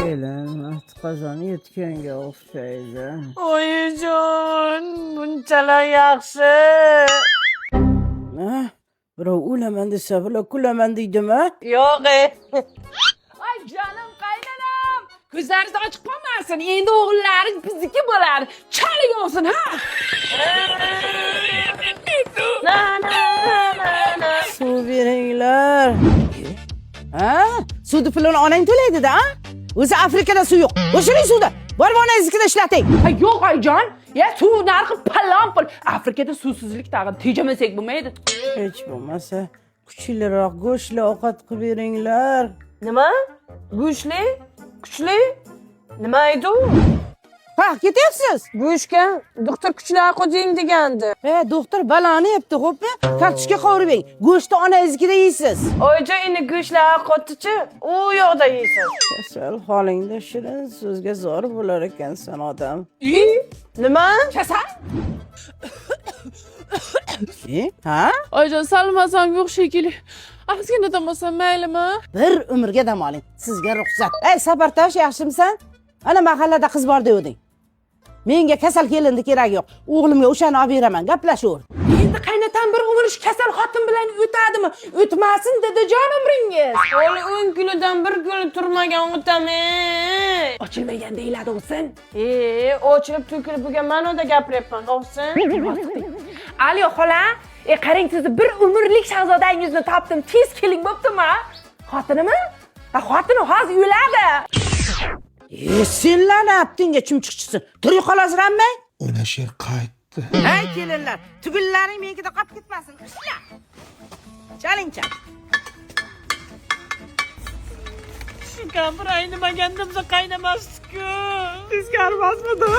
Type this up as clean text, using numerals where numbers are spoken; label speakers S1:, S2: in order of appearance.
S1: Kelin, qozon yetganga o'xshaydi.
S2: Oyijon, bunchalar yaxshi.
S1: Ha? Birov o'laman desa, bular kulaman deydimi?
S2: Yo'q.
S3: Ay canım qaynanam. Ko'zlaringiz ochiq qolmasin. Endi o'g'illaringiz bizniki bo'ladi. Chali olsin, ha?
S1: Suv beringlar. Ha? Suvni pulini onang to'laydi-da, ha? O'zi Afrikada suv yo'q. O'shiring suvda. Borib onangiznikida ishlating.
S3: Ay yo'q ayjon. Ya suv narxi palon pul. Afrikada suvsizlik tag'in tejamasak bo'lmaydi.
S1: Hech bo'lmasa kuchliroq go'shtli ovqat qilib beringlar.
S2: Nima? Go'shtli? Kuchli? Nima edi u?
S1: Ha, ketyapsiz?
S2: Go'shtga doktor kuchli qo'ying degandi.
S1: Doktor baloni yebdi, xo'pmi? Kartoshka qovurib bering. Go'shtni onangiznikida yeysiz.
S2: Oyijon, endi go'shtli qo'tichi, u yoqda yeysiz.
S1: Kasal holingda shirin so'zga zor bo'lar ekansan odam.
S2: Nima?
S3: Kasal?
S1: Ha?
S4: Oyijon, salmasam yo'q shekilli. Ozgina dam olsam maylimi?
S1: Bir umrga dam oling. Sizga ruxsat. Ey Sapartosh, yaxshimisan? Ana mahallada qiz bor devding. Menga kasal kelindi keragi yo'q. O'g'limga o'shani olib beraman, gaplashaver.
S3: Endi qaynatam bir umr kasal xotin bilan o'tadimi? O'tmasin dedi jon umringiz.
S2: Hali 10 kundan bir kun turmagan o'tami.
S3: Ochilmagan deyiladi o'sin.
S2: Ochilib to'kilib bo'lgan ma'noda gapiryapman, o'xsin.
S3: Aliyo xola, qarang sizni bir umrlik shahzodangizni topdim. Tez keling bo'ptimi? Xotinimi? Xotini hozir o'ladi.
S1: Senlar nima yaptingga chumchuqchisin? Tirik qolasizranmay?
S5: Ona sher qaytdi.
S1: Hey kelinlar, tugullaring menikida qolib ketmasin. Ishla. Chaling-cha.
S2: Shu gapir aynimaganda biza qaynamasdik-ku.
S3: Tezkor bosmadi.